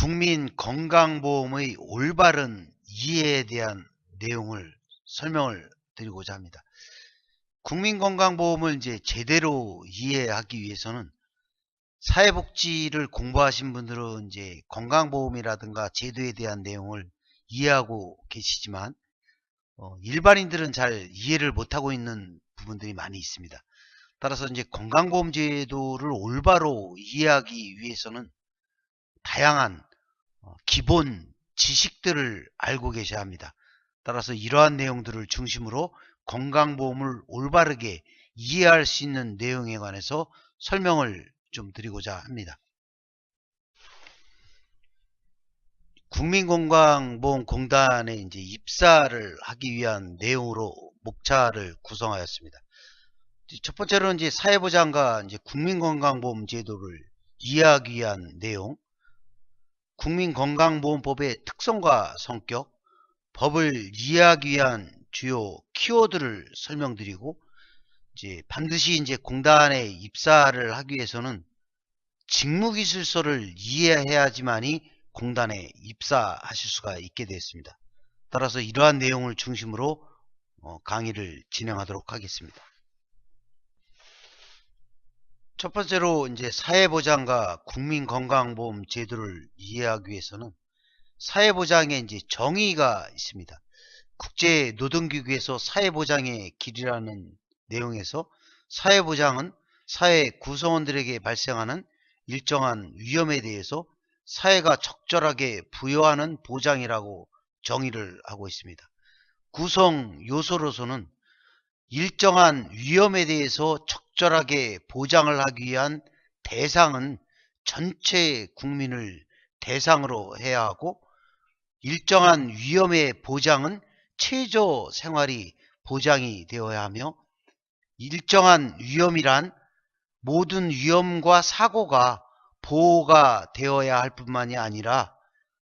국민건강보험의 올바른 이해에 대한 내용을 설명을 드리고자 합니다. 국민건강보험을 이제 제대로 이해하기 위해서는 사회복지를 공부하신 분들은 이제 건강보험이라든가 제도에 대한 내용을 이해하고 계시지만 일반인들은 잘 이해를 못하고 있는 부분들이 많이 있습니다. 따라서 이제 건강보험 제도를 올바로 이해하기 위해서는 다양한 기본 지식들을 알고 계셔야 합니다. 따라서 이러한 내용들을 중심으로 건강보험을 올바르게 이해할 수 있는 내용에 관해서 설명을 좀 드리고자 합니다. 국민건강보험공단에 이제 입사를 하기 위한 내용으로 목차를 구성하였습니다. 첫 번째로는 이제 사회보장과 이제 국민건강보험 제도를 이해하기 위한 내용, 국민건강보험법의 특성과 성격, 법을 이해하기 위한 주요 키워드를 설명드리고, 이제 반드시 이제 공단에 입사를 하기 위해서는 직무기술서를 이해해야지만이 공단에 입사하실 수가 있게 되었습니다. 따라서 이러한 내용을 중심으로 강의를 진행하도록 하겠습니다. 첫 번째로 이제 사회보장과 국민건강보험 제도를 이해하기 위해서는 사회보장에 이제 정의가 있습니다. 국제노동기구에서 사회보장의 길이라는 내용에서 사회보장은 사회 구성원들에게 발생하는 일정한 위험에 대해서 사회가 적절하게 부여하는 보장이라고 정의를 하고 있습니다. 구성 요소로서는 일정한 위험에 대해서 적절하게 보장을 하기 위한 대상은 전체 국민을 대상으로 해야 하고, 일정한 위험의 보장은 최저 생활이 보장이 되어야 하며, 일정한 위험이란 모든 위험과 사고가 보호가 되어야 할 뿐만이 아니라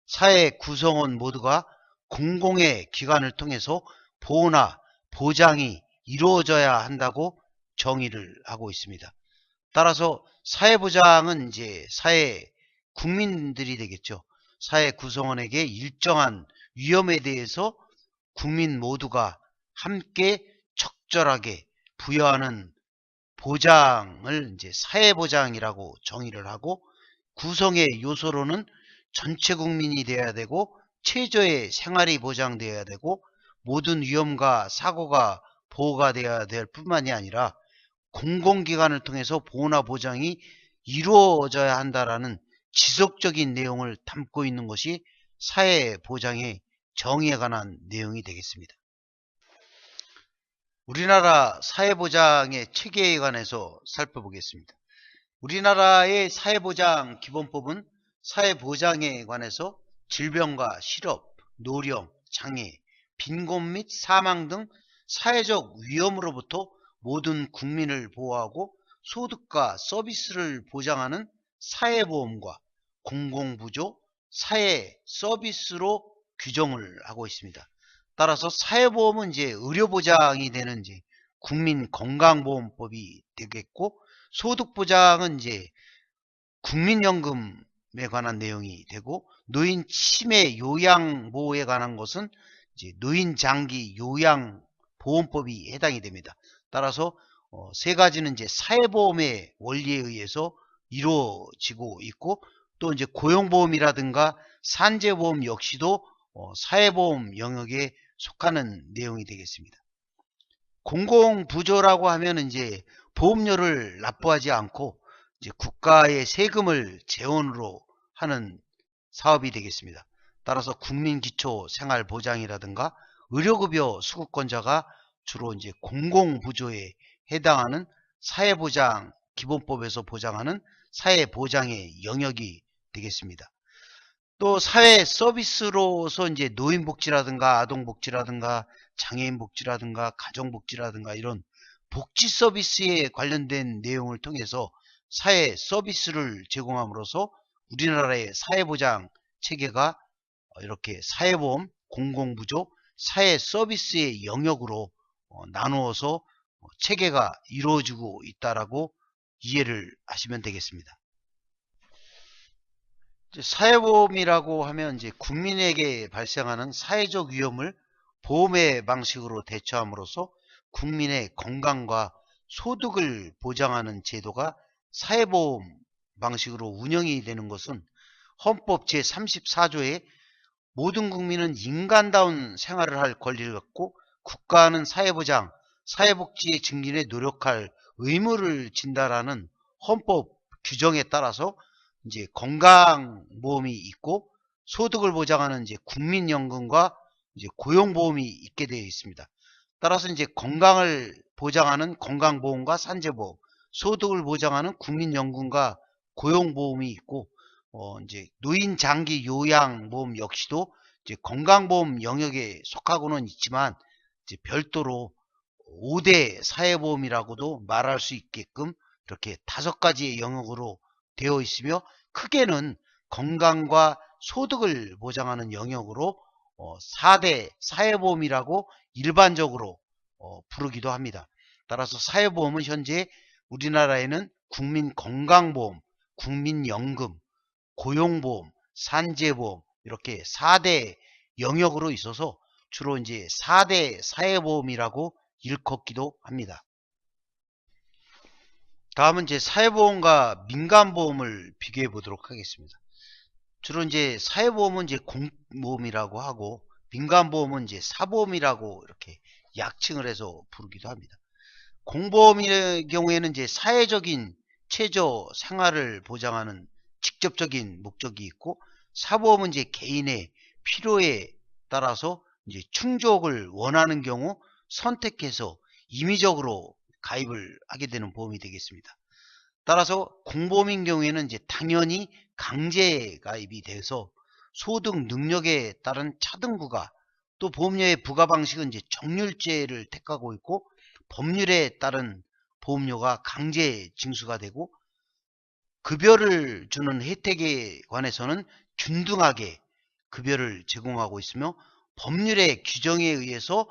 사회 구성원 모두가 공공의 기관을 통해서 보호나 보장이 이루어져야 한다고 정의를 하고 있습니다. 따라서 사회보장은 이제 사회 국민들이 되겠죠. 사회 구성원에게 일정한 위험에 대해서 국민 모두가 함께 적절하게 부여하는 보장을 이제 사회보장이라고 정의를 하고, 구성의 요소로는 전체 국민이 되어야 되고, 최저의 생활이 보장되어야 되고, 모든 위험과 사고가 보호가 되어야 될 뿐만이 아니라 공공기관을 통해서 보호나 보장이 이루어져야 한다라는 지속적인 내용을 담고 있는 것이 사회보장의 정의에 관한 내용이 되겠습니다. 우리나라 사회보장의 체계에 관해서 살펴보겠습니다. 우리나라의 사회보장 기본법은 사회보장에 관해서 질병과 실업, 노령, 장애, 빈곤 및 사망 등 사회적 위험으로부터 모든 국민을 보호하고 소득과 서비스를 보장하는 사회보험과 공공부조, 사회 서비스로 규정을 하고 있습니다. 따라서 사회보험은 이제 의료보장이 되는 이제 국민건강보험법이 되겠고, 소득보장은 이제 국민연금에 관한 내용이 되고, 노인 치매 요양보호에 관한 것은 이제 노인장기 요양보험법이 해당이 됩니다. 따라서 세 가지는 이제 사회보험의 원리에 의해서 이루어지고 있고, 또 이제 고용보험이라든가 산재보험 역시도 사회보험 영역에 속하는 내용이 되겠습니다. 공공부조라고 하면 이제 보험료를 납부하지 않고 이제 국가의 세금을 재원으로 하는 사업이 되겠습니다. 따라서 국민기초생활보장이라든가 의료급여 수급권자가 주로 이제 공공부조에 해당하는 사회보장 기본법에서 보장하는 사회보장의 영역이 되겠습니다. 또 사회 서비스로서 이제 노인복지라든가 아동복지라든가 장애인복지라든가 가정복지라든가 이런 복지 서비스에 관련된 내용을 통해서 사회 서비스를 제공함으로써 우리나라의 사회보장 체계가 이렇게 사회보험, 공공부조, 사회 서비스의 영역으로 나누어서 체계가 이루어지고 있다라고 이해를 하시면 되겠습니다. 사회보험이라고 하면 이제 국민에게 발생하는 사회적 위험을 보험의 방식으로 대처함으로써 국민의 건강과 소득을 보장하는 제도가 사회보험 방식으로 운영이 되는 것은 헌법 제34조에 모든 국민은 인간다운 생활을 할 권리를 갖고 국가는 사회보장, 사회복지의 증진에 노력할 의무를 진다라는 헌법 규정에 따라서 이제 건강보험이 있고 소득을 보장하는 이제 국민연금과 이제 고용보험이 있게 되어 있습니다. 따라서 이제 건강을 보장하는 건강보험과 산재보험, 소득을 보장하는 국민연금과 고용보험이 있고, 이제 노인 장기 요양보험 역시도 이제 건강보험 영역에 속하고는 있지만 이제 별도로 5대 사회보험이라고도 말할 수 있게끔 이렇게 5가지의 영역으로 되어 있으며, 크게는 건강과 소득을 보장하는 영역으로 4대 사회보험이라고 일반적으로 부르기도 합니다. 따라서 사회보험은 현재 우리나라에는 국민건강보험, 국민연금, 고용보험, 산재보험 이렇게 4대 영역으로 있어서 주로 이제 4대 사회보험이라고 일컫기도 합니다. 다음은 이제 사회보험과 민간보험을 비교해 보도록 하겠습니다. 주로 이제 사회보험은 이제 공보험이라고 하고 민간보험은 이제 사보험이라고 이렇게 약칭을 해서 부르기도 합니다. 공보험의 경우에는 이제 사회적인 최저 생활을 보장하는 직접적인 목적이 있고, 사보험은 이제 개인의 필요에 따라서 이제 충족을 원하는 경우 선택해서 임의적으로 가입을 하게 되는 보험이 되겠습니다. 따라서 공보험인 경우에는 이제 당연히 강제 가입이 돼서 소득 능력에 따른 차등부가, 또 보험료의 부과 방식은 이제 정률제를 택하고 있고 법률에 따른 보험료가 강제 징수가 되고, 급여를 주는 혜택에 관해서는 균등하게 급여를 제공하고 있으며, 법률의 규정에 의해서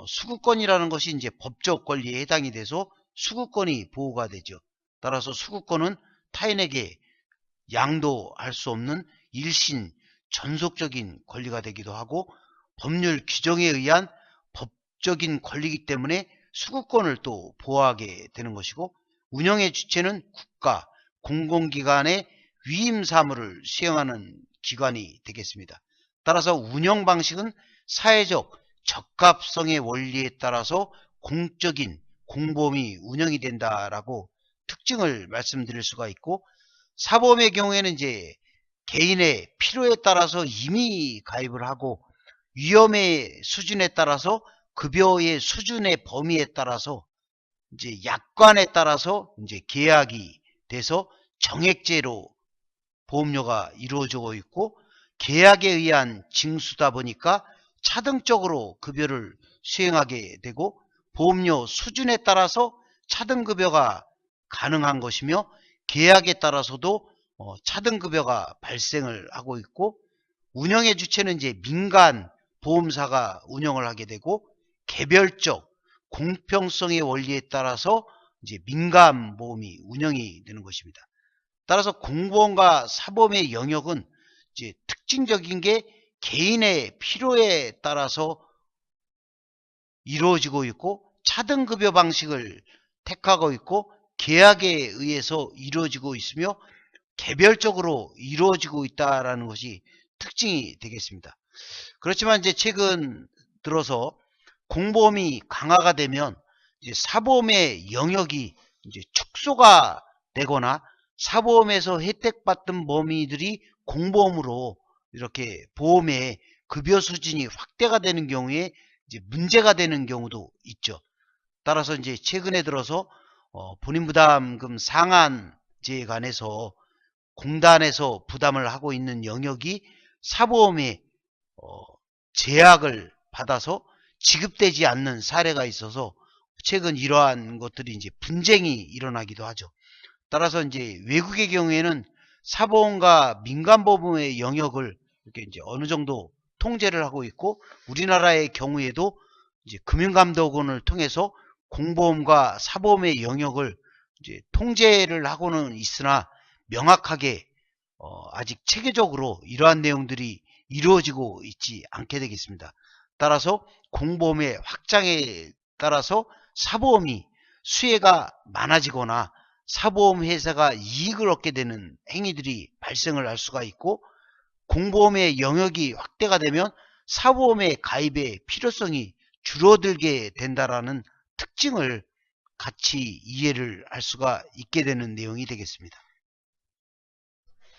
수급권이라는 것이 이제 법적 권리에 해당이 돼서 수급권이 보호가 되죠. 따라서 수급권은 타인에게 양도할 수 없는 일신 전속적인 권리가 되기도 하고, 법률 규정에 의한 법적인 권리이기 때문에 수급권을 또 보호하게 되는 것이고, 운영의 주체는 국가, 공공기관의 위임 사무를 수행하는 기관이 되겠습니다. 따라서 운영 방식은 사회적 적합성의 원리에 따라서 공적인 공보험이 운영이 된다라고 특징을 말씀드릴 수가 있고, 사보험의 경우에는 이제 개인의 필요에 따라서 임의 가입을 하고 위험의 수준에 따라서 급여의 수준의 범위에 따라서 이제 약관에 따라서 이제 계약이 돼서 정액제로 보험료가 이루어지고 있고, 계약에 의한 징수다 보니까 차등적으로 급여를 수행하게 되고, 보험료 수준에 따라서 차등급여가 가능한 것이며 계약에 따라서도 차등급여가 발생을 하고 있고, 운영의 주체는 이제 민간 보험사가 운영을 하게 되고, 개별적 공평성의 원리에 따라서 이제 민간 보험이 운영이 되는 것입니다. 따라서 공보험과 사보험의 영역은 이제 특징적인 게 개인의 필요에 따라서 이루어지고 있고, 차등급여 방식을 택하고 있고, 계약에 의해서 이루어지고 있으며 개별적으로 이루어지고 있다라는 것이 특징이 되겠습니다. 그렇지만 이제 최근 들어서 공보험이 강화가 되면 이제 사보험의 영역이 이제 축소가 되거나 사보험에서 혜택받던 범위들이 공보험으로 이렇게 보험의 급여 수준이 확대가 되는 경우에 이제 문제가 되는 경우도 있죠. 따라서 이제 최근에 들어서 본인부담금 상한제에 관해서 공단에서 부담을 하고 있는 영역이 사보험에 제약을 받아서 지급되지 않는 사례가 있어서 최근 이러한 것들이 이제 분쟁이 일어나기도 하죠. 따라서 이제 외국의 경우에는 사보험과 민간보험의 영역을 이렇게 이제 어느 정도 통제를 하고 있고, 우리나라의 경우에도 이제 금융감독원을 통해서 공보험과 사보험의 영역을 이제 통제를 하고는 있으나 명확하게 아직 체계적으로 이러한 내용들이 이루어지고 있지 않게 되겠습니다. 따라서 공보험의 확장에 따라서 사보험이 수혜가 많아지거나 사보험 회사가 이익을 얻게 되는 행위들이 발생을 할 수가 있고, 공보험의 영역이 확대가 되면 사보험의 가입의 필요성이 줄어들게 된다라는 특징을 같이 이해를 할 수가 있게 되는 내용이 되겠습니다.